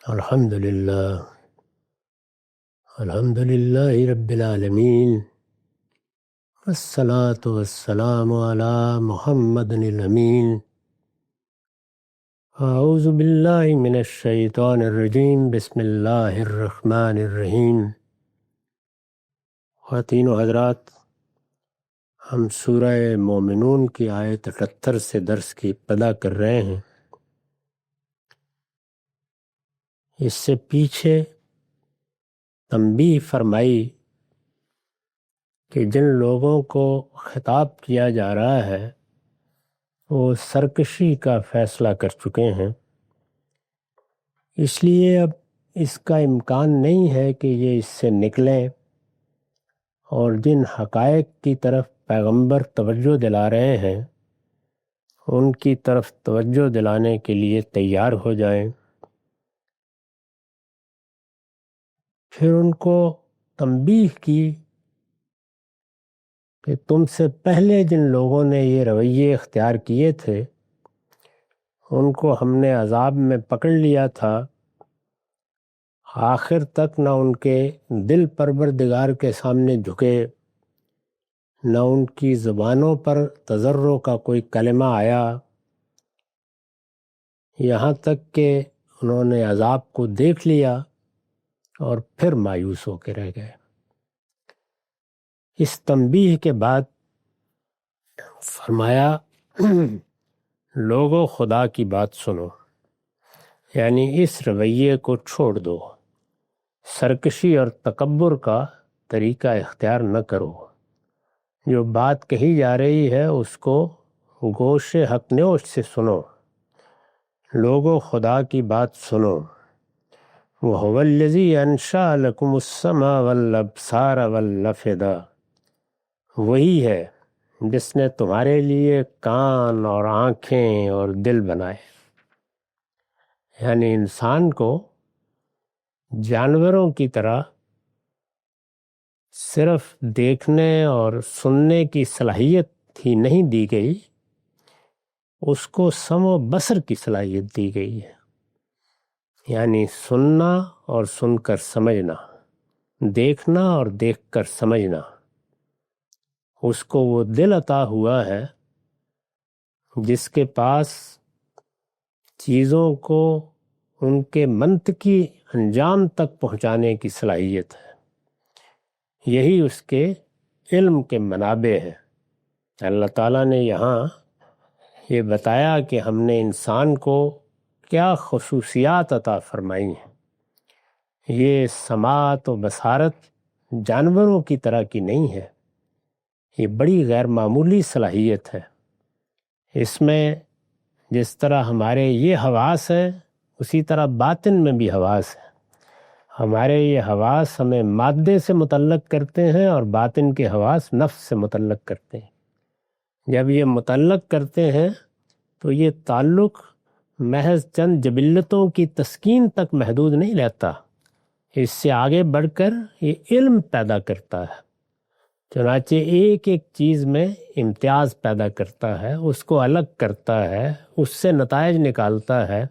الحمد للہ رب العالمین، والصلاة والسلام علی محمد الامین۔ اعوذ باللہ من الشیطان الرجیم، بسم اللہ الرحمن الرحیم۔ خواتین و حضرات، ہم سورہ مومنون کی آیت 78 سے درس کی ابتدا کر رہے ہیں۔ اس سے پیچھے تنبیہ فرمائی کہ جن لوگوں کو خطاب کیا جا رہا ہے وہ سرکشی کا فیصلہ کر چکے ہیں، اس لیے اب اس کا امکان نہیں ہے کہ یہ اس سے نکلیں، اور جن حقائق کی طرف پیغمبر توجہ دلا رہے ہیں ان کی طرف توجہ دلانے کے لیے تیار ہو جائیں۔ پھر ان کو تنبیہ کی کہ تم سے پہلے جن لوگوں نے یہ رویے اختیار کیے تھے ان کو ہم نے عذاب میں پکڑ لیا تھا، آخر تک نہ ان کے دل پروردگار کے سامنے جھکے، نہ ان کی زبانوں پر تضرع کا کوئی کلمہ آیا، یہاں تک کہ انہوں نے عذاب کو دیکھ لیا اور پھر مایوس ہو کے رہ گئے۔ اس تنبیہ کے بعد فرمایا لوگوں خدا کی بات سنو، یعنی اس رویے کو چھوڑ دو، سرکشی اور تکبر کا طریقہ اختیار نہ کرو، جو بات کہی جا رہی ہے اس کو گوش حق نوش سے سنو، لوگوں خدا کی بات سنو۔ وَهُوَ الَّذِي أَنشَأَ لَكُمُ السَّمْعَ وَالْأَبْصَارَ وَالْأَفْئِدَةَ، وہی ہے جس نے تمہارے لیے کان اور آنکھیں اور دل بنائے، یعنی انسان کو جانوروں کی طرح صرف دیکھنے اور سننے کی صلاحیت ہی نہیں دی گئی، اس کو سمع و بصر کی صلاحیت دی گئی ہے، یعنی سننا اور سن کر سمجھنا، دیکھنا اور دیکھ کر سمجھنا۔ اس کو وہ دل عطا ہوا ہے جس کے پاس چیزوں کو ان کے منطقی انجام تک پہنچانے کی صلاحیت ہے، یہی اس کے علم کے منابع ہیں۔ اللہ تعالیٰ نے یہاں یہ بتایا کہ ہم نے انسان کو کیا خصوصیات عطا فرمائی ہیں۔ یہ سماعت و بصارت جانوروں کی طرح کی نہیں ہے، یہ بڑی غیر معمولی صلاحیت ہے۔ اس میں جس طرح ہمارے یہ حواس ہیں اسی طرح باطن میں بھی حواس ہیں۔ ہمارے یہ حواس ہمیں مادے سے متعلق کرتے ہیں اور باطن کے حواس نفس سے متعلق کرتے ہیں۔ جب یہ متعلق کرتے ہیں تو یہ تعلق محض چند جبلتوں کی تسکین تک محدود نہیں رہتا، اس سے آگے بڑھ کر یہ علم پیدا کرتا ہے، چنانچہ ایک ایک چیز میں امتیاز پیدا کرتا ہے، اس کو الگ کرتا ہے، اس سے نتائج نکالتا ہے۔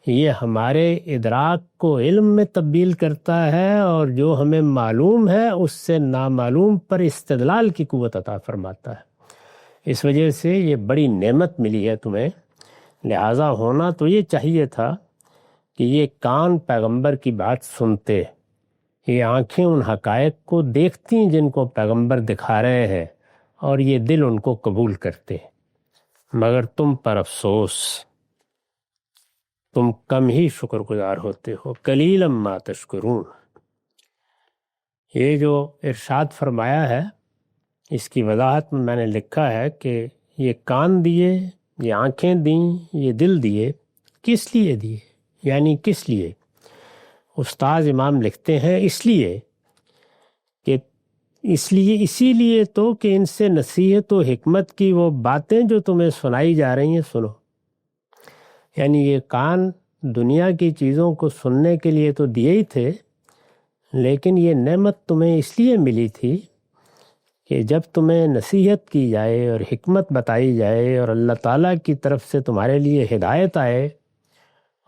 یہ ہمارے ادراک کو علم میں تبدیل کرتا ہے، اور جو ہمیں معلوم ہے اس سے نامعلوم پر استدلال کی قوت عطا فرماتا ہے۔ اس وجہ سے یہ بڑی نعمت ملی ہے تمہیں، لہٰذا ہونا تو یہ چاہیے تھا کہ یہ کان پیغمبر کی بات سنتے، یہ آنکھیں ان حقائق کو دیکھتی جن کو پیغمبر دکھا رہے ہیں، اور یہ دل ان کو قبول کرتے، مگر تم پر افسوس، تم کم ہی شکر گزار ہوتے ہو، قلیلا ما تشکرون۔ یہ جو ارشاد فرمایا ہے اس کی وضاحت میں نے لکھا ہے کہ یہ کان دیے، یہ آنکھیں دیں، یہ دل دیے، کس لیے دیے؟ یعنی کس لیے؟ استاذ امام لکھتے ہیں اس لیے کہ اسی لیے تو کہ ان سے نصیحت و حکمت کی وہ باتیں جو تمہیں سنائی جا رہی ہیں سنو۔ یعنی یہ کان دنیا کی چیزوں کو سننے کے لیے تو دیے ہی تھے، لیکن یہ نعمت تمہیں اس لیے ملی تھی کہ جب تمہیں نصیحت کی جائے اور حکمت بتائی جائے اور اللہ تعالیٰ کی طرف سے تمہارے لیے ہدایت آئے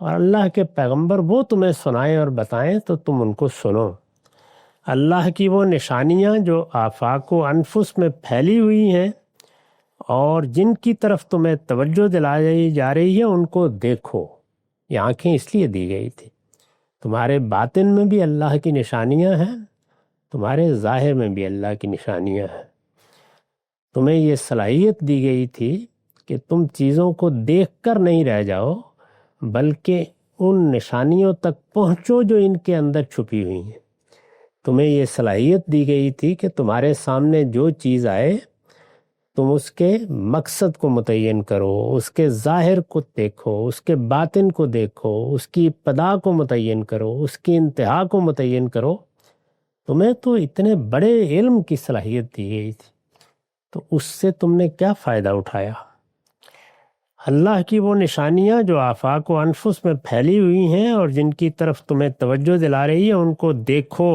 اور اللہ کے پیغمبر وہ تمہیں سنائیں اور بتائیں تو تم ان کو سنو۔ اللہ کی وہ نشانیاں جو آفاق و انفس میں پھیلی ہوئی ہیں اور جن کی طرف تمہیں توجہ دلائی جا رہی ہے ان کو دیکھو۔ یہ آنکھیں اس لیے دی گئی تھی، تمہارے باطن میں بھی اللہ کی نشانیاں ہیں، تمہارے ظاہر میں بھی اللہ کی نشانیاں ہیں۔ تمہیں یہ صلاحیت دی گئی تھی کہ تم چیزوں کو دیکھ کر نہیں رہ جاؤ، بلکہ ان نشانیوں تک پہنچو جو ان کے اندر چھپی ہوئی ہیں۔ تمہیں یہ صلاحیت دی گئی تھی کہ تمہارے سامنے جو چیز آئے تم اس کے مقصد کو متعین کرو، اس کے ظاہر کو دیکھو، اس کے باطن کو دیکھو، اس کی ابتدا کو متعین کرو، اس کی انتہا کو متعین کرو۔ تمہیں تو اتنے بڑے علم کی صلاحیت دی گئی تھی، تو اس سے تم نے کیا فائدہ اٹھایا؟ اللہ کی وہ نشانیاں جو آفاق و انفس میں پھیلی ہوئی ہیں اور جن کی طرف تمہیں توجہ دلا رہی ہے ان کو دیکھو،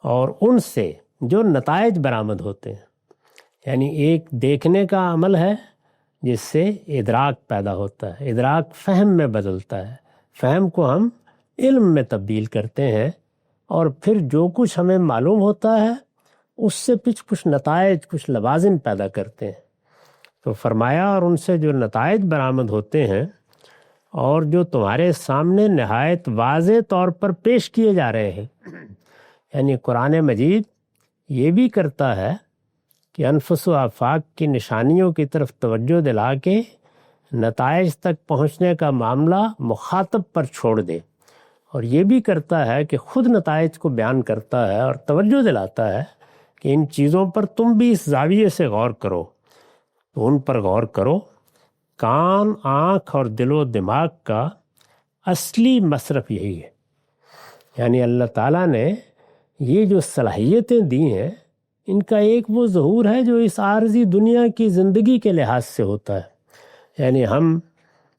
اور ان سے جو نتائج برآمد ہوتے ہیں، یعنی ایک دیکھنے کا عمل ہے جس سے ادراک پیدا ہوتا ہے، ادراک فہم میں بدلتا ہے، فہم کو ہم علم میں تبدیل کرتے ہیں، اور پھر جو کچھ ہمیں معلوم ہوتا ہے اس سے کچھ نتائج، کچھ لوازم پیدا کرتے ہیں۔ تو فرمایا اور ان سے جو نتائج برآمد ہوتے ہیں اور جو تمہارے سامنے نہایت واضح طور پر پیش کیے جا رہے ہیں، یعنی قرآن مجید یہ بھی کرتا ہے کہ انفس و آفاق کی نشانیوں کی طرف توجہ دلا کے نتائج تک پہنچنے کا معاملہ مخاطب پر چھوڑ دے، اور یہ بھی کرتا ہے کہ خود نتائج کو بیان کرتا ہے اور توجہ دلاتا ہے کہ ان چیزوں پر تم بھی اس زاویے سے غور کرو، تو ان پر غور کرو۔ کان، آنکھ اور دل و دماغ کا اصلی مصرف یہی ہے، یعنی اللہ تعالیٰ نے یہ جو صلاحیتیں دی ہیں ان کا ایک وہ ظہور ہے جو اس عارضی دنیا کی زندگی کے لحاظ سے ہوتا ہے، یعنی ہم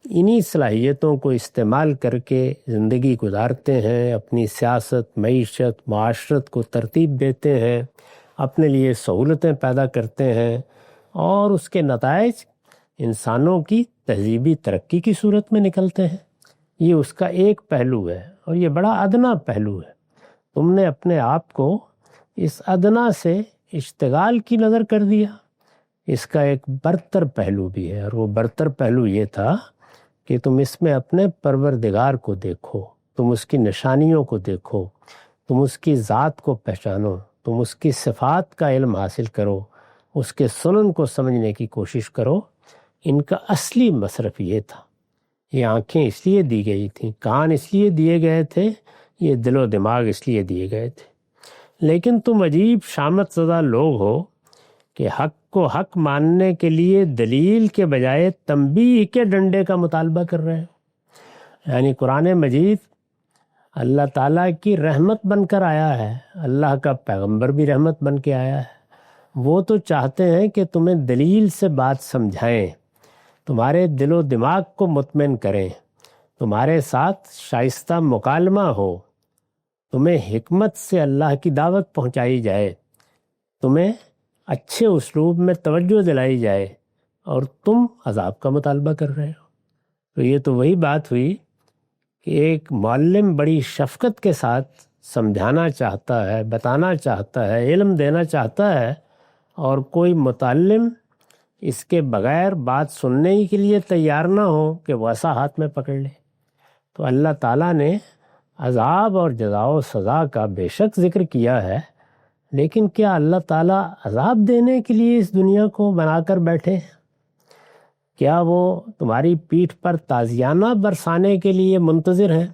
انہی صلاحیتوں کو استعمال کر کے زندگی گزارتے ہیں، اپنی سیاست، معیشت، معاشرت کو ترتیب دیتے ہیں، اپنے لیے سہولتیں پیدا کرتے ہیں، اور اس کے نتائج انسانوں کی تہذیبی ترقی کی صورت میں نکلتے ہیں۔ یہ اس کا ایک پہلو ہے، اور یہ بڑا ادنا پہلو ہے۔ تم نے اپنے آپ کو اس ادنا سے اشتغال کی نظر کر دیا۔ اس کا ایک برتر پہلو بھی ہے، اور وہ برتر پہلو یہ تھا کہ تم اس میں اپنے پروردگار کو دیکھو، تم اس کی نشانیوں کو دیکھو، تم اس کی ذات کو پہچانو، تم اس کی صفات کا علم حاصل کرو، اس کے سنن کو سمجھنے کی کوشش کرو۔ ان کا اصلی مصرف یہ تھا۔ یہ آنکھیں اس لیے دی گئی تھیں، کان اس لیے دیے گئے تھے، یہ دل و دماغ اس لیے دیے گئے تھے۔ لیکن تم عجیب شامت زدہ لوگ ہو کہ حق کو حق ماننے کے لیے دلیل کے بجائے تنبیہ کے ڈنڈے کا مطالبہ کر رہے ہو۔ یعنی قرآن مجید اللہ تعالیٰ کی رحمت بن کر آیا ہے، اللہ کا پیغمبر بھی رحمت بن کے آیا ہے۔ وہ تو چاہتے ہیں کہ تمہیں دلیل سے بات سمجھائیں، تمہارے دل و دماغ کو مطمئن کریں، تمہارے ساتھ شائستہ مکالمہ ہو، تمہیں حکمت سے اللہ کی دعوت پہنچائی جائے، تمہیں اچھے اسلوب میں توجہ دلائی جائے، اور تم عذاب کا مطالبہ کر رہے ہو۔ تو یہ تو وہی بات ہوئی کہ ایک معلم بڑی شفقت کے ساتھ سمجھانا چاہتا ہے، بتانا چاہتا ہے، علم دینا چاہتا ہے، اور کوئی متعلم اس کے بغیر بات سننے کے لیے تیار نہ ہو کہ وہ عصا ہاتھ میں پکڑ لے۔ تو اللہ تعالیٰ نے عذاب اور جزا و سزا کا بے شک ذکر کیا ہے، لیکن کیا اللہ تعالیٰ عذاب دینے کے لیے اس دنیا کو بنا کر بیٹھے ہیں؟ کیا وہ تمہاری پیٹھ پر تازیانہ برسانے کے لیے منتظر ہیں؟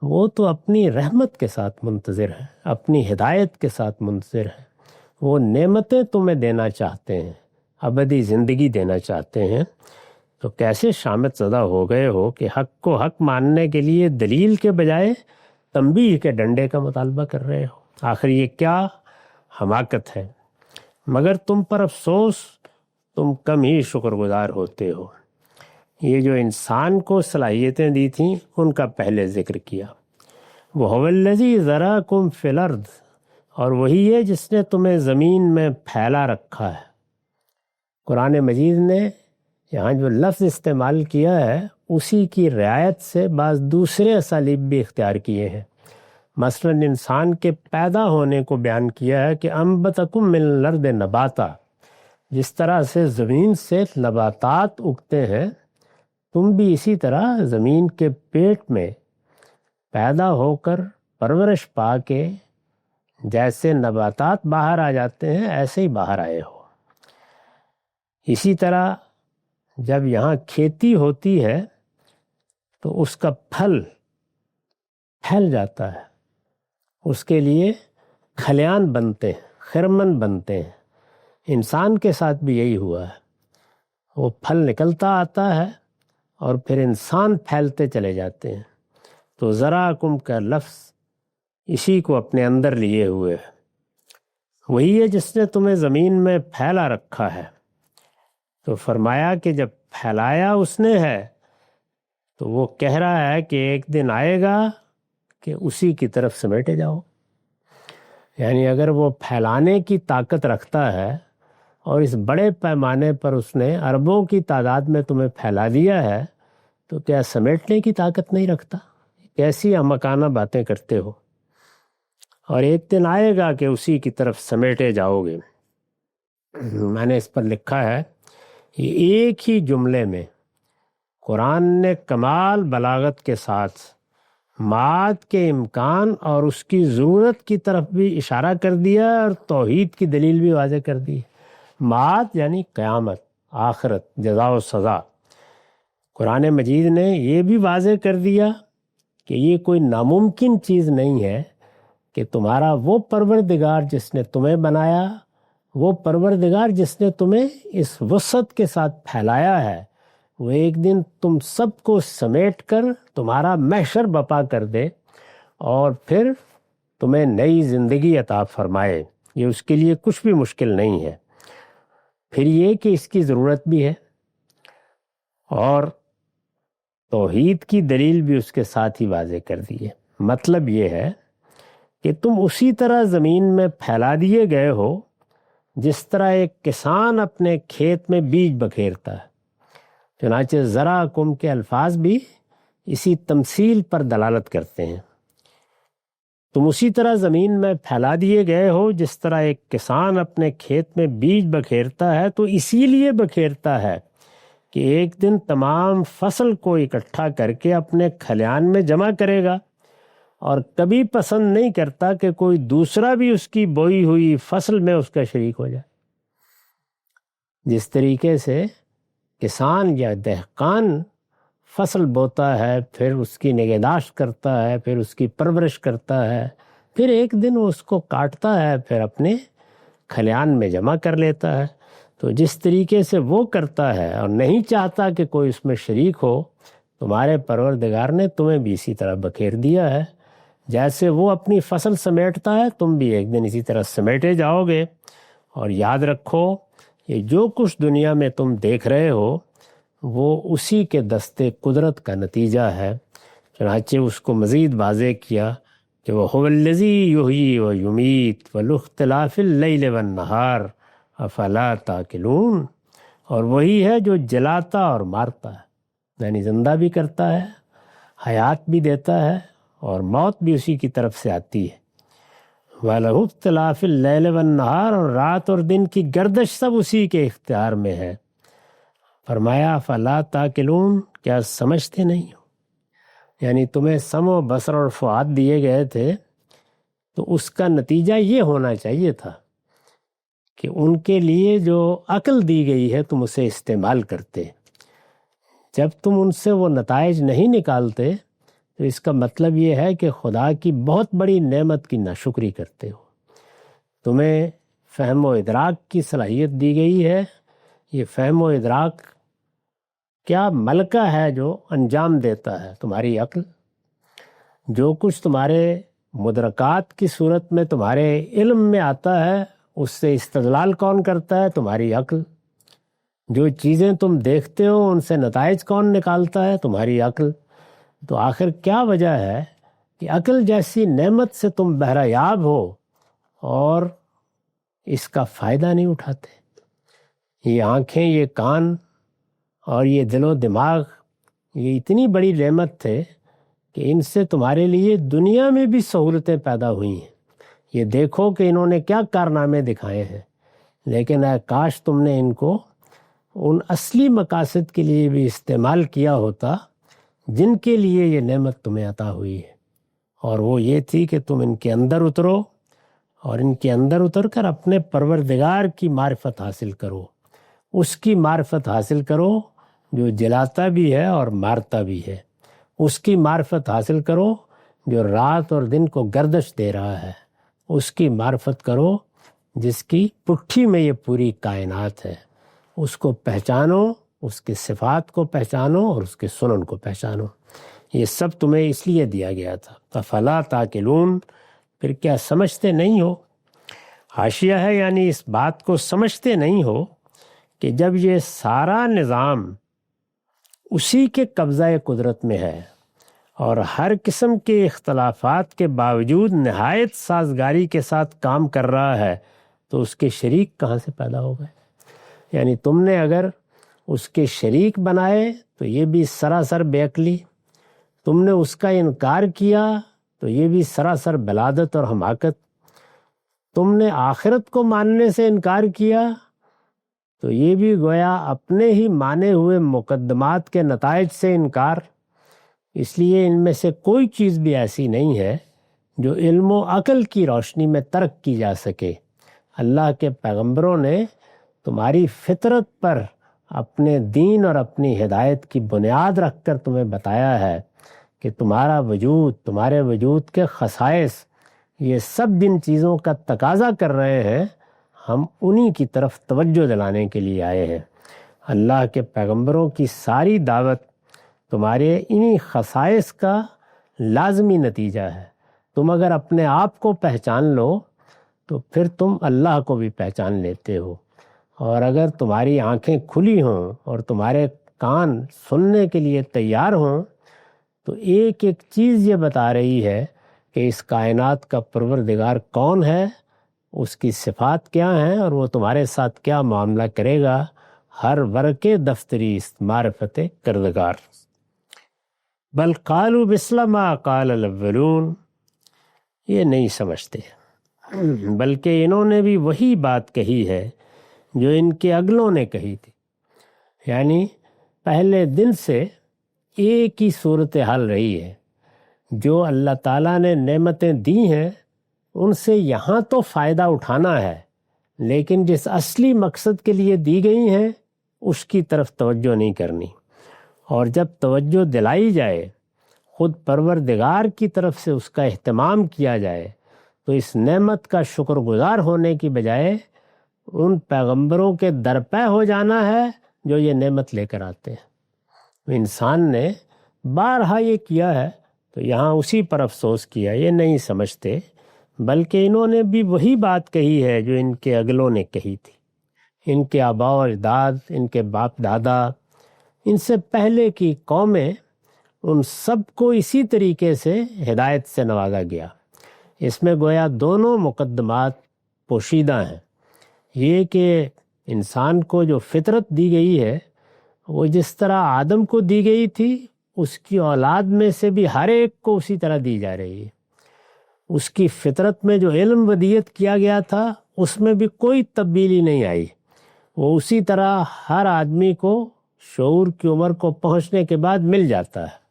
وہ تو اپنی رحمت کے ساتھ منتظر ہیں، اپنی ہدایت کے ساتھ منتظر ہیں۔ وہ نعمتیں تمہیں دینا چاہتے ہیں، ابدی زندگی دینا چاہتے ہیں۔ تو کیسے شامت زدہ ہو گئے ہو کہ حق کو حق ماننے کے لیے دلیل کے بجائے تنبیہ کے ڈنڈے کا مطالبہ کر رہے ہو؟ آخر یہ کیا حماقت ہے! مگر تم پر افسوس، تم کم ہی شکر گزار ہوتے ہو۔ یہ جو انسان کو صلاحیتیں دی تھیں ان کا پہلے ذکر کیا۔ وَهُوَ الَّذِي ذَرَاكُمْ فِي الْأَرْضِ، اور وہی ہے جس نے تمہیں زمین میں پھیلا رکھا ہے۔ قرآن مجید نے یہاں جو لفظ استعمال کیا ہے اسی کی رعایت سے بعض دوسرے اسالیب بھی اختیار کیے ہیں۔ مثلا انسان کے پیدا ہونے کو بیان کیا ہے کہ انبتکم من الارض نباتا، جس طرح سے زمین سے نباتات اگتے ہیں تم بھی اسی طرح زمین کے پیٹ میں پیدا ہو کر پرورش پا کے جیسے نباتات باہر آ جاتے ہیں ایسے ہی باہر آئے ہو۔ اسی طرح جب یہاں کھیتی ہوتی ہے تو اس کا پھل پھیل جاتا ہے، اس کے لیے کھلیان بنتے ہیں، خرمن بنتے ہیں۔ انسان کے ساتھ بھی یہی ہوا ہے، وہ پھل نکلتا آتا ہے اور پھر انسان پھیلتے چلے جاتے ہیں۔ تو ذراکم کا لفظ اسی کو اپنے اندر لیے ہوئے ہے۔ وہی ہے جس نے تمہیں زمین میں پھیلا رکھا ہے۔ تو فرمایا کہ جب پھیلایا اس نے ہے تو وہ کہہ رہا ہے کہ ایک دن آئے گا کہ اسی کی طرف سمیٹے جاؤ۔ یعنی اگر وہ پھیلانے کی طاقت رکھتا ہے اور اس بڑے پیمانے پر اس نے اربوں کی تعداد میں تمہیں پھیلا دیا ہے تو کیا سمیٹنے کی طاقت نہیں رکھتا؟ کیسی احمقانہ باتیں کرتے ہو۔ اور ایک دن آئے گا کہ اسی کی طرف سمیٹے جاؤ گے۔ میں نے اس پر لکھا ہے، یہ ایک ہی جملے میں قرآن نے کمال بلاغت کے ساتھ معاد کے امکان اور اس کی ضرورت کی طرف بھی اشارہ کر دیا اور توحید کی دلیل بھی واضح کر دی۔ معاد یعنی قیامت، آخرت، جزا و سزا۔ قرآن مجید نے یہ بھی واضح کر دیا کہ یہ کوئی ناممکن چیز نہیں ہے کہ تمہارا وہ پروردگار جس نے تمہیں بنایا، وہ پروردگار جس نے تمہیں اس وسعت کے ساتھ پھیلایا ہے، وہ ایک دن تم سب کو سمیٹ کر تمہارا محشر بپا کر دے اور پھر تمہیں نئی زندگی عطا فرمائے۔ یہ اس کے لیے کچھ بھی مشکل نہیں ہے۔ پھر یہ کہ اس کی ضرورت بھی ہے اور توحید کی دلیل بھی اس کے ساتھ ہی واضح کر دی ہے۔ مطلب یہ ہے کہ تم اسی طرح زمین میں پھیلا دیے گئے ہو جس طرح ایک کسان اپنے کھیت میں بیج بکھیرتا ہے۔ چنانچہ ذراکم کے الفاظ بھی اسی تمثیل پر دلالت کرتے ہیں۔ تم اسی طرح زمین میں پھیلا دیے گئے ہو جس طرح ایک کسان اپنے کھیت میں بیج بکھیرتا ہے، تو اسی لیے بکھیرتا ہے کہ ایک دن تمام فصل کو اکٹھا کر کے اپنے کھلیان میں جمع کرے گا، اور کبھی پسند نہیں کرتا کہ کوئی دوسرا بھی اس کی بوئی ہوئی فصل میں اس کا شریک ہو جائے۔ جس طریقے سے کسان یا دہقان فصل بوتا ہے، پھر اس کی نگہداشت کرتا ہے، پھر اس کی پرورش کرتا ہے، پھر ایک دن وہ اس کو کاٹتا ہے، پھر اپنے کھلیان میں جمع کر لیتا ہے۔ تو جس طریقے سے وہ کرتا ہے اور نہیں چاہتا کہ کوئی اس میں شریک ہو، تمہارے پروردگار نے تمہیں بھی اسی طرح بکھیر دیا ہے۔ جیسے وہ اپنی فصل سمیٹتا ہے، تم بھی ایک دن اسی طرح سمیٹے جاؤ گے۔ اور یاد رکھو، یہ جو کچھ دنیا میں تم دیکھ رہے ہو وہ اسی کے دستے قدرت کا نتیجہ ہے۔ چنانچہ اس کو مزید واضح کیا کہ وہ هو الذی یحیی و یمیت ولاختلاف اللیل والنہار افلا تعقلون، اور وہی ہے جو جلاتا اور مارتا ہے، یعنی زندہ بھی کرتا ہے، حیات بھی دیتا ہے، اور موت بھی اسی کی طرف سے آتی ہے۔ وَلَهُ اخْتِلَافِ اللَّيْلِ وَالنَّهَارِ، اور رات اور دن کی گردش سب اسی کے اختیار میں ہے۔ فرمایا فَلَا تَعْقِلُونَ، کیا سمجھتے نہیں ہو؟ یعنی تمہیں سمع و بصر اور فؤاد دیے گئے تھے تو اس کا نتیجہ یہ ہونا چاہیے تھا کہ ان کے لیے جو عقل دی گئی ہے تم اسے استعمال کرتے۔ جب تم ان سے وہ نتائج نہیں نکالتے تو اس کا مطلب یہ ہے کہ خدا کی بہت بڑی نعمت کی ناشکری کرتے ہو۔ تمہیں فہم و ادراک کی صلاحیت دی گئی ہے، یہ فہم و ادراک کیا ملکہ ہے جو انجام دیتا ہے؟ تمہاری عقل۔ جو کچھ تمہارے مدرکات کی صورت میں تمہارے علم میں آتا ہے اس سے استدلال کون کرتا ہے؟ تمہاری عقل۔ جو چیزیں تم دیکھتے ہو ان سے نتائج کون نکالتا ہے؟ تمہاری عقل۔ تو آخر کیا وجہ ہے کہ عقل جیسی نعمت سے تم بہرہ یاب ہو اور اس کا فائدہ نہیں اٹھاتے؟ یہ آنکھیں، یہ کان اور یہ دل و دماغ یہ اتنی بڑی نعمت ہے کہ ان سے تمہارے لیے دنیا میں بھی سہولتیں پیدا ہوئی ہیں۔ یہ دیکھو کہ انہوں نے کیا کارنامے دکھائے ہیں، لیکن اے کاش تم نے ان کو ان اصلی مقاصد کے لیے بھی استعمال کیا ہوتا جن کے لیے یہ نعمت تمہیں عطا ہوئی ہے، اور وہ یہ تھی کہ تم ان کے اندر اترو اور ان کے اندر اتر کر اپنے پروردگار کی معرفت حاصل کرو، اس کی معرفت حاصل کرو جو جلاتا بھی ہے اور مارتا بھی ہے، اس کی معرفت حاصل کرو جو رات اور دن کو گردش دے رہا ہے، اس کی معرفت کرو جس کی پٹھی میں یہ پوری کائنات ہے، اس کو پہچانو، اس کے صفات کو پہچانو اور اس کے سنن کو پہچانو۔ یہ سب تمہیں اس لیے دیا گیا تھا۔ فَفَلَا تَعْقِلُونَ، پھر کیا سمجھتے نہیں ہو؟ حاشیہ ہے، یعنی اس بات کو سمجھتے نہیں ہو کہ جب یہ سارا نظام اسی کے قبضہ قدرت میں ہے اور ہر قسم کے اختلافات کے باوجود نہایت سازگاری کے ساتھ کام کر رہا ہے، تو اس کے شریک کہاں سے پیدا ہو گئے؟ یعنی تم نے اگر اس کے شریک بنائے تو یہ بھی سراسر بے عقلی، تم نے اس کا انکار کیا تو یہ بھی سراسر بلادت اور حماقت، تم نے آخرت کو ماننے سے انکار کیا تو یہ بھی گویا اپنے ہی مانے ہوئے مقدمات کے نتائج سے انکار۔ اس لیے ان میں سے کوئی چیز بھی ایسی نہیں ہے جو علم و عقل کی روشنی میں ترک کی جا سکے۔ اللہ کے پیغمبروں نے تمہاری فطرت پر اپنے دین اور اپنی ہدایت کی بنیاد رکھ کر تمہیں بتایا ہے کہ تمہارا وجود، تمہارے وجود کے خصائص، یہ سب جن چیزوں کا تقاضا کر رہے ہیں، ہم انہی کی طرف توجہ دلانے کے لیے آئے ہیں۔ اللہ کے پیغمبروں کی ساری دعوت تمہارے انہی خصائص کا لازمی نتیجہ ہے۔ تم اگر اپنے آپ کو پہچان لو تو پھر تم اللہ کو بھی پہچان لیتے ہو، اور اگر تمہاری آنکھیں کھلی ہوں اور تمہارے کان سننے کے لیے تیار ہوں تو ایک ایک چیز یہ بتا رہی ہے کہ اس کائنات کا پروردگار کون ہے، اس کی صفات کیا ہیں، اور وہ تمہارے ساتھ کیا معاملہ کرے گا۔ ہر ورقے دفتری معرفت کردگار۔ بل قالوا مثل ما قال الاولون، یہ نہیں سمجھتے، بلکہ انہوں نے بھی وہی بات کہی ہے جو ان کے اگلوں نے کہی تھی۔ یعنی پہلے دن سے ایک ہی صورتحال رہی ہے، جو اللہ تعالیٰ نے نعمتیں دی ہیں ان سے یہاں تو فائدہ اٹھانا ہے، لیکن جس اصلی مقصد کے لیے دی گئی ہیں اس کی طرف توجہ نہیں کرنی، اور جب توجہ دلائی جائے، خود پروردگار کی طرف سے اس کا اہتمام کیا جائے، تو اس نعمت کا شکر گزار ہونے کی بجائے ان پیغمبروں کے درپے ہو جانا ہے جو یہ نعمت لے کر آتے ہیں۔ انسان نے بارہا یہ کیا ہے تو یہاں اسی پر افسوس کیا۔ یہ نہیں سمجھتے، بلکہ انہوں نے بھی وہی بات کہی ہے جو ان کے اگلوں نے کہی تھی۔ ان کے آباء و اجداد، ان کے باپ دادا، ان سے پہلے کی قومیں، ان سب کو اسی طریقے سے ہدایت سے نوازا گیا۔ اس میں گویا دونوں مقدمات پوشیدہ ہیں، یہ کہ انسان کو جو فطرت دی گئی ہے وہ جس طرح آدم کو دی گئی تھی، اس کی اولاد میں سے بھی ہر ایک کو اسی طرح دی جا رہی ہے۔ اس کی فطرت میں جو علم ودیت کیا گیا تھا اس میں بھی کوئی تبدیلی نہیں آئی، وہ اسی طرح ہر آدمی کو شعور کی عمر کو پہنچنے کے بعد مل جاتا ہے۔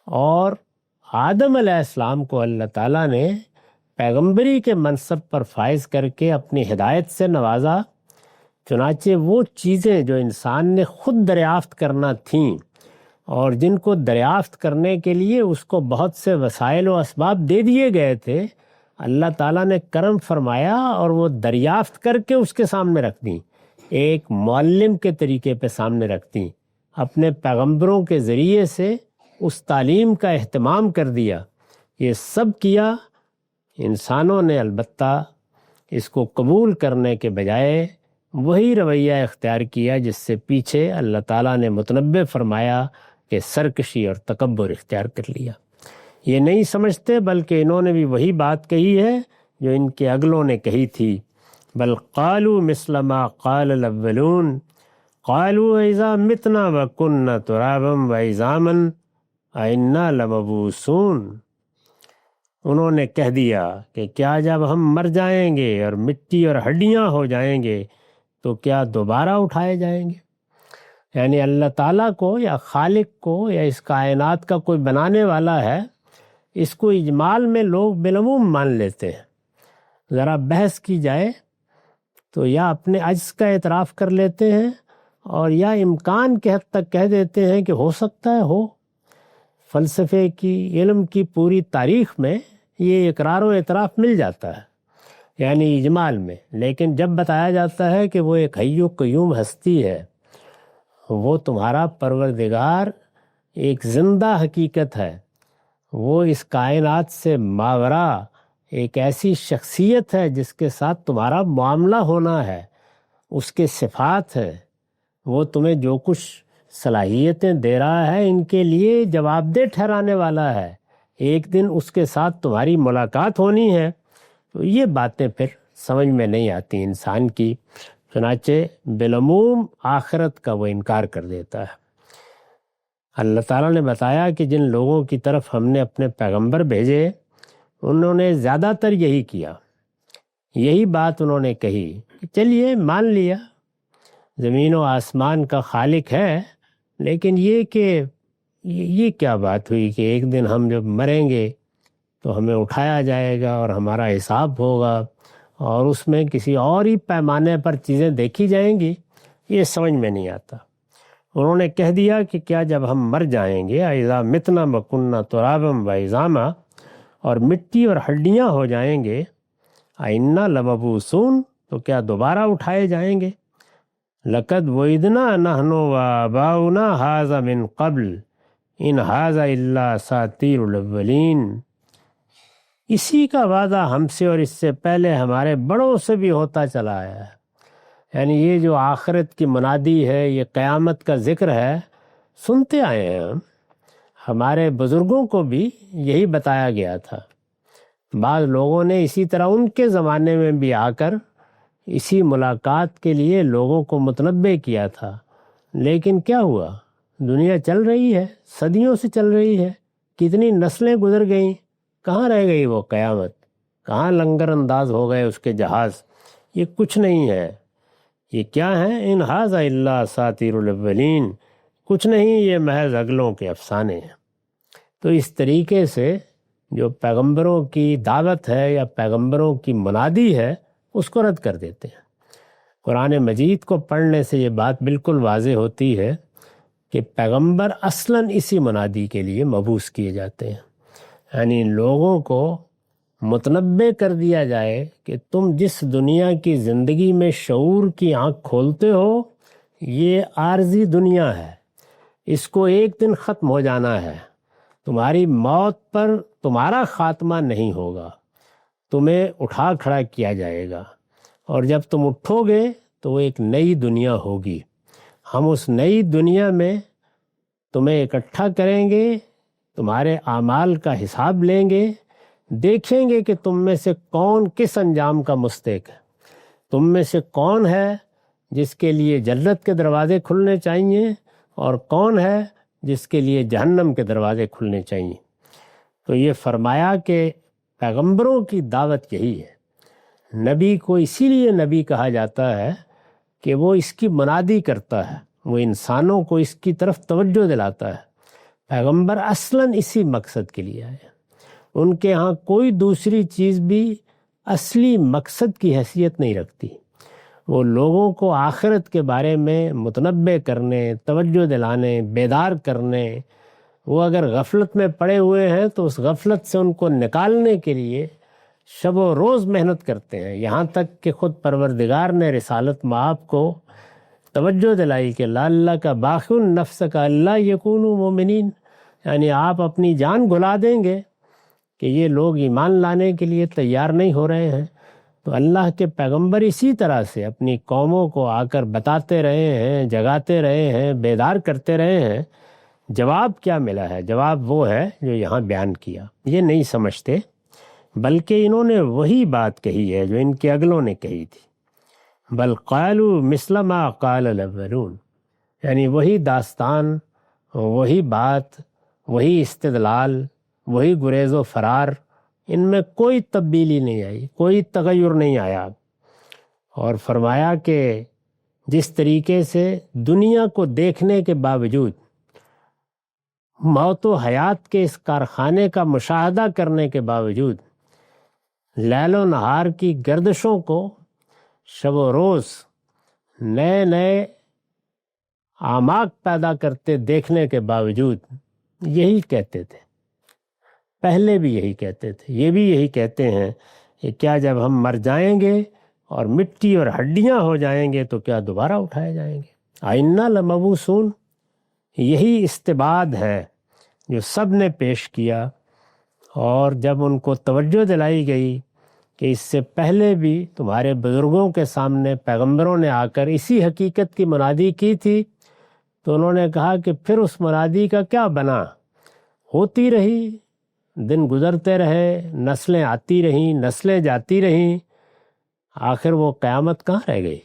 اور آدم علیہ السلام کو اللہ تعالیٰ نے پیغمبری کے منصب پر فائز کر کے اپنی ہدایت سے نوازا، چنانچہ وہ چیزیں جو انسان نے خود دریافت کرنا تھیں اور جن کو دریافت کرنے کے لیے اس کو بہت سے وسائل و اسباب دے دیے گئے تھے، اللہ تعالیٰ نے کرم فرمایا اور وہ دریافت کر کے اس کے سامنے رکھ دیں، ایک معلم کے طریقے پہ سامنے رکھ دیں، اپنے پیغمبروں کے ذریعے سے اس تعلیم کا اہتمام کر دیا۔ یہ سب کیا، انسانوں نے البتہ اس کو قبول کرنے کے بجائے وہی رویہ اختیار کیا جس سے پیچھے اللہ تعالیٰ نے متنبع فرمایا کہ سرکشی اور تکبر اختیار کر لیا۔ یہ نہیں سمجھتے، بلکہ انہوں نے بھی وہی بات کہی ہے جو ان کے اگلوں نے کہی تھی۔ بل قالوا مثل ما قال الاولون، قالوا اذا متنا وكنا ترابا وعظاما ائنا لمبعوثون، انہوں نے کہہ دیا کہ کیا جب ہم مر جائیں گے اور مٹی اور ہڈیاں ہو جائیں گے تو کیا دوبارہ اٹھائے جائیں گے؟ یعنی اللہ تعالیٰ کو یا خالق کو یا اس کائنات کا کوئی بنانے والا ہے، اس کو اجمال میں لوگ بالعموم مان لیتے ہیں۔ ذرا بحث کی جائے تو یا اپنے عجز کا اعتراف کر لیتے ہیں اور یا امکان کے حد تک کہہ دیتے ہیں کہ ہو سکتا ہے ہو۔ فلسفے کی، علم کی پوری تاریخ میں یہ اقرار و اعتراف مل جاتا ہے، یعنی اجمال میں۔ لیکن جب بتایا جاتا ہے کہ وہ ایک حی و قیوم ہستی ہے، وہ تمہارا پروردگار ایک زندہ حقیقت ہے، وہ اس کائنات سے ماورا ایک ایسی شخصیت ہے جس کے ساتھ تمہارا معاملہ ہونا ہے، اس کے صفات ہے، وہ تمہیں جو کچھ صلاحیتیں دے رہا ہے ان کے لیے جواب دہ ٹھہرانے والا ہے، ایک دن اس کے ساتھ تمہاری ملاقات ہونی ہے۔ تو یہ باتیں پھر سمجھ میں نہیں آتی انسان کی، چنانچہ بالعموم آخرت کا وہ انکار کر دیتا ہے۔ اللہ تعالیٰ نے بتایا کہ جن لوگوں کی طرف ہم نے اپنے پیغمبر بھیجے انہوں نے زیادہ تر یہی کیا، یہی بات انہوں نے کہی کہ چلیے مان لیا زمین و آسمان کا خالق ہے، لیکن یہ کیا بات ہوئی کہ ایک دن ہم جب مریں گے تو ہمیں اٹھایا جائے گا اور ہمارا حساب ہوگا اور اس میں کسی اور ہی پیمانے پر چیزیں دیکھی جائیں گی، یہ سمجھ میں نہیں آتا۔ انہوں نے کہہ دیا کہ کیا جب ہم مر جائیں گے اذا متنا وکنا ترابا وعظاما، اور مٹی اور ہڈیاں ہو جائیں گے، ائنا لمبعوثون، تو کیا دوبارہ اٹھائے جائیں گے؟ لقد وعدنا نحن وآباؤنا ھذا من قبل ان ھذا الا اساطیر الاولین، اسی کا وعدہ ہم سے اور اس سے پہلے ہمارے بڑوں سے بھی ہوتا چلا آیا ہے۔ یعنی یہ جو آخرت کی منادی ہے، یہ قیامت کا ذکر ہے، سنتے آئے ہیں ہمارے بزرگوں کو بھی یہی بتایا گیا تھا۔ بعض لوگوں نے اسی طرح ان کے زمانے میں بھی آ کر اسی ملاقات کے لیے لوگوں کو متنبع کیا تھا، لیکن کیا ہوا؟ دنیا چل رہی ہے، صدیوں سے چل رہی ہے، کتنی نسلیں گزر گئیں، کہاں رہ گئی وہ قیامت؟ کہاں لنگر انداز ہو گئے اس کے جہاز؟ یہ کچھ نہیں ہے۔ یہ کیا ہے؟ ان ھذا الا اساطیر الاولین، کچھ نہیں، یہ محض اگلوں کے افسانے ہیں۔ تو اس طریقے سے جو پیغمبروں کی دعوت ہے یا پیغمبروں کی منادی ہے اس کو رد کر دیتے ہیں۔ قرآن مجید کو پڑھنے سے یہ بات بالکل واضح ہوتی ہے کہ پیغمبر اصلاً اسی منادی کے لیے مبعوث کیے جاتے ہیں، یعنی لوگوں کو متنبع کر دیا جائے کہ تم جس دنیا کی زندگی میں شعور کی آنکھ کھولتے ہو یہ عارضی دنیا ہے، اس کو ایک دن ختم ہو جانا ہے، تمہاری موت پر تمہارا خاتمہ نہیں ہوگا، تمہیں اٹھا کھڑا کیا جائے گا، اور جب تم اٹھو گے تو وہ ایک نئی دنیا ہوگی، ہم اس نئی دنیا میں تمہیں اکٹھا کریں گے، تمہارے اعمال کا حساب لیں گے، دیکھیں گے کہ تم میں سے کون کس انجام کا مستحق ہے، تم میں سے کون ہے جس کے لیے جنت کے دروازے کھلنے چاہیے اور کون ہے جس کے لیے جہنم کے دروازے کھلنے چاہیے۔ تو یہ فرمایا کہ پیغمبروں کی دعوت یہی ہے۔ نبی کو اسی لیے نبی کہا جاتا ہے کہ وہ اس کی منادی کرتا ہے، وہ انسانوں کو اس کی طرف توجہ دلاتا ہے۔ پیغمبر اصلاً اسی مقصد کے لیے آئے، ان کے ہاں کوئی دوسری چیز بھی اصلی مقصد کی حیثیت نہیں رکھتی۔ وہ لوگوں کو آخرت کے بارے میں متنبع کرنے، توجہ دلانے، بیدار کرنے، وہ اگر غفلت میں پڑے ہوئے ہیں تو اس غفلت سے ان کو نکالنے کے لیے شب و روز محنت کرتے ہیں، یہاں تک کہ خود پروردگار نے رسالت مآب کو توجہ دلائی کہ لعلک کا باخع نفسک الا یکونوا مؤمنین، یعنی آپ اپنی جان گھلا دیں گے کہ یہ لوگ ایمان لانے کے لیے تیار نہیں ہو رہے ہیں۔ تو اللہ کے پیغمبر اسی طرح سے اپنی قوموں کو آ کر بتاتے رہے ہیں، جگاتے رہے ہیں، بیدار کرتے رہے ہیں۔ جواب کیا ملا ہے؟ جواب وہ ہے جو یہاں بیان کیا۔ یہ نہیں سمجھتے، بلکہ انہوں نے وہی بات کہی ہے جو ان کے اگلوں نے کہی تھی۔ بل قالوا مثل ما قال الاولون، یعنی وہی داستان، وہی بات، وہی استدلال، وہی گریز و فرار، ان میں کوئی تبدیلی نہیں آئی، کوئی تغیر نہیں آیا۔ اور فرمایا کہ جس طریقے سے دنیا کو دیکھنے کے باوجود، موت و حیات کے اس کارخانے کا مشاہدہ کرنے کے باوجود، لیل و نہار کی گردشوں کو شب و روز نئے نئے اعماق پیدا کرتے دیکھنے کے باوجود یہی کہتے تھے، پہلے بھی یہی کہتے تھے، یہ بھی یہی کہتے ہیں کہ کیا جب ہم مر جائیں گے اور مٹی اور ہڈیاں ہو جائیں گے تو کیا دوبارہ اٹھائے جائیں گے؟ آئنہ لمبعوثون۔ یہی استبعاد ہے جو سب نے پیش کیا، اور جب ان کو توجہ دلائی گئی کہ اس سے پہلے بھی تمہارے بزرگوں کے سامنے پیغمبروں نے آ کر اسی حقیقت کی منادی کی تھی، تو انہوں نے کہا کہ پھر اس منادی کا کیا بنا؟ ہوتی رہی، دن گزرتے رہے، نسلیں آتی رہیں، نسلیں جاتی رہیں، آخر وہ قیامت کہاں رہ گئی؟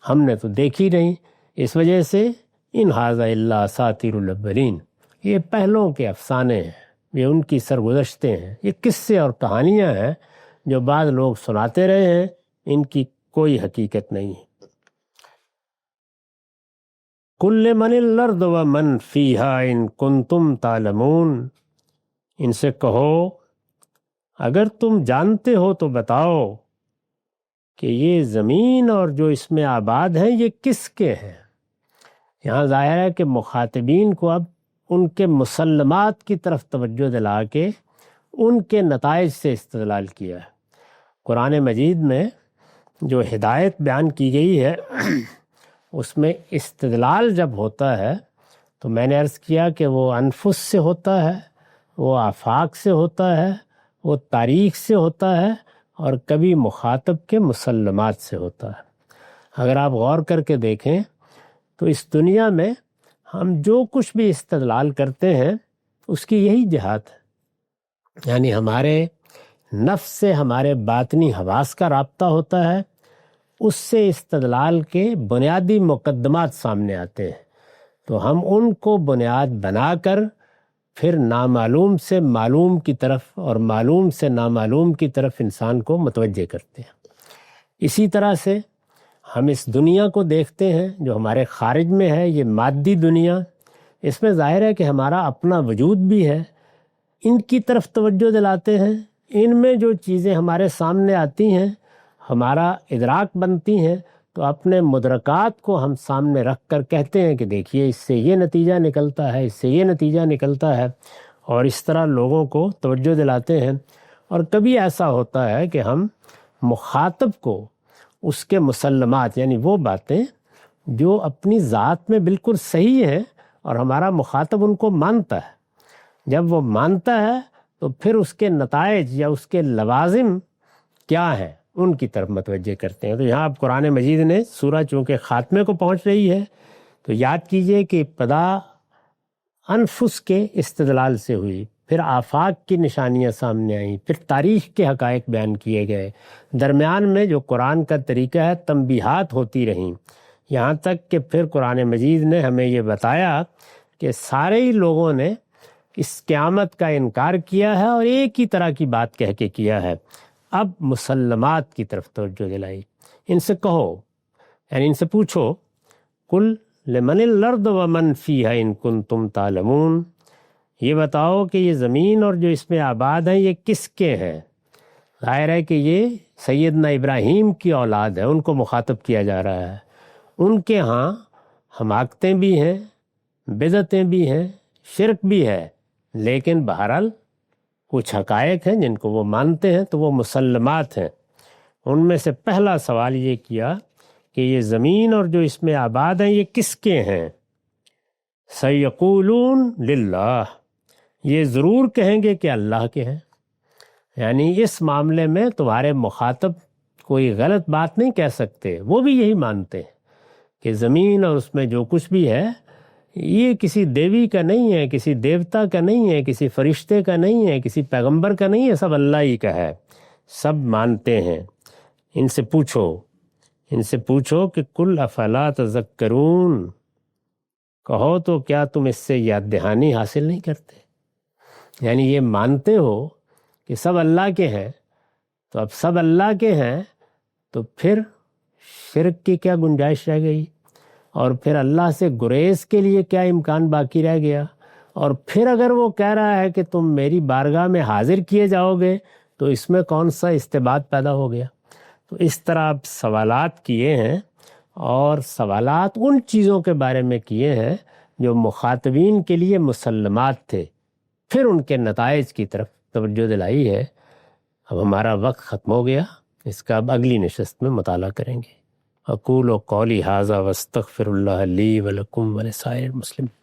ہم نے تو دیکھی نہیں۔ اس وجہ سے ان ھذا الا اساطیر الاولین، یہ پہلوں کے افسانے ہیں، یہ ان کی سرگزشتیں ہیں، یہ قصے اور کہانیاں ہیں جو بعض لوگ سناتے رہے ہیں، ان کی کوئی حقیقت نہیں ہے۔ قل لمن الارض ومن فیہا ان کنتم تعلمون، ان سے کہو اگر تم جانتے ہو تو بتاؤ کہ یہ زمین اور جو اس میں آباد ہیں یہ کس کے ہیں۔ یہاں ظاہر ہے کہ مخاطبین کو اب ان کے مسلمات کی طرف توجہ دلا کے ان کے نتائج سے استدلال کیا ہے۔ قرآن مجید میں جو ہدایت بیان کی گئی ہے اس میں استدلال جب ہوتا ہے تو میں نے عرض کیا کہ وہ انفس سے ہوتا ہے، وہ آفاق سے ہوتا ہے، وہ تاریخ سے ہوتا ہے، اور کبھی مخاطب کے مسلمات سے ہوتا ہے۔ اگر آپ غور کر کے دیکھیں تو اس دنیا میں ہم جو کچھ بھی استدلال کرتے ہیں اس کی یہی جہت ہے، یعنی ہمارے نفس سے ہمارے باطنی حواس کا رابطہ ہوتا ہے، اس سے استدلال کے بنیادی مقدمات سامنے آتے ہیں، تو ہم ان کو بنیاد بنا کر پھر نامعلوم سے معلوم کی طرف اور معلوم سے نامعلوم کی طرف انسان کو متوجہ کرتے ہیں۔ اسی طرح سے ہم اس دنیا کو دیکھتے ہیں جو ہمارے خارج میں ہے، یہ مادی دنیا، اس میں ظاہر ہے کہ ہمارا اپنا وجود بھی ہے، ان کی طرف توجہ دلاتے ہیں، ان میں جو چیزیں ہمارے سامنے آتی ہیں، ہمارا ادراک بنتی ہیں، تو اپنے مدرکات کو ہم سامنے رکھ کر کہتے ہیں کہ دیکھیے اس سے یہ نتیجہ نکلتا ہے، اس سے یہ نتیجہ نکلتا ہے، اور اس طرح لوگوں کو توجہ دلاتے ہیں۔ اور کبھی ایسا ہوتا ہے کہ ہم مخاطب کو اس کے مسلمات، یعنی وہ باتیں جو اپنی ذات میں بالکل صحیح ہیں اور ہمارا مخاطب ان کو مانتا ہے، جب وہ مانتا ہے تو پھر اس کے نتائج یا اس کے لوازم کیا ہیں ان کی طرف متوجہ کرتے ہیں۔ تو یہاں اب قرآن مجید نے سورہ چونکہ خاتمے کو پہنچ رہی ہے تو یاد کیجئے کہ ابتدا انفس کے استدلال سے ہوئی، پھر آفاق کی نشانیاں سامنے آئیں، پھر تاریخ کے حقائق بیان کیے گئے، درمیان میں جو قرآن کا طریقہ ہے تنبیہات ہوتی رہیں، یہاں تک کہ پھر قرآن مجید نے ہمیں یہ بتایا کہ سارے ہی لوگوں نے اس قیامت کا انکار کیا ہے اور ایک ہی طرح کی بات کہہ کے کیا ہے۔ اب مسلمات کی طرف توجہ دلائی، ان سے کہو، یعنی ان سے پوچھو، قل لمن الارض ومن فیہا ان کنتم تعلمون، یہ بتاؤ کہ یہ زمین اور جو اس میں آباد ہیں یہ کس کے ہیں۔ ظاہر ہے کہ یہ سیدنا ابراہیم کی اولاد ہے، ان کو مخاطب کیا جا رہا ہے۔ ان کے ہاں حماقتیں بھی ہیں، بدعتیں بھی ہیں، شرک بھی ہے، لیکن بہرحال کچھ حقائق ہیں جن کو وہ مانتے ہیں، تو وہ مسلمات ہیں۔ ان میں سے پہلا سوال یہ کیا کہ یہ زمین اور جو اس میں آباد ہیں یہ کس کے ہیں؟ سیقولون للہ، یہ ضرور کہیں گے کہ اللہ کے ہیں۔ یعنی اس معاملے میں تمہارے مخاطب کوئی غلط بات نہیں کہہ سکتے، وہ بھی یہی مانتے ہیں کہ زمین اور اس میں جو کچھ بھی ہے یہ کسی دیوی کا نہیں ہے، کسی دیوتا کا نہیں ہے، کسی فرشتے کا نہیں ہے، کسی پیغمبر کا نہیں ہے، سب اللہ ہی کا ہے، سب مانتے ہیں۔ ان سے پوچھو کہ قل افلا تذکرون، کہو تو کیا تم اس سے یاد دہانی حاصل نہیں کرتے؟ یعنی یہ مانتے ہو کہ سب اللہ کے ہیں، تو اب سب اللہ کے ہیں تو پھر شرک کی کیا گنجائش رہ گئی، اور پھر اللہ سے گریز کے لیے کیا امکان باقی رہ گیا؟ اور پھر اگر وہ کہہ رہا ہے کہ تم میری بارگاہ میں حاضر کیے جاؤ گے تو اس میں کون سا استبعاد پیدا ہو گیا؟ تو اس طرح آپ سوالات کیے ہیں، اور سوالات ان چیزوں کے بارے میں کیے ہیں جو مخاطبین کے لیے مسلمات تھے، پھر ان کے نتائج کی طرف توجہ دلائی ہے۔ اب ہمارا وقت ختم ہو گیا، اس کا اب اگلی نشست میں مطالعہ کریں گے۔ اقول قولی ھذا واستغفر اللہ لی ولکم ولسائر المسلمین۔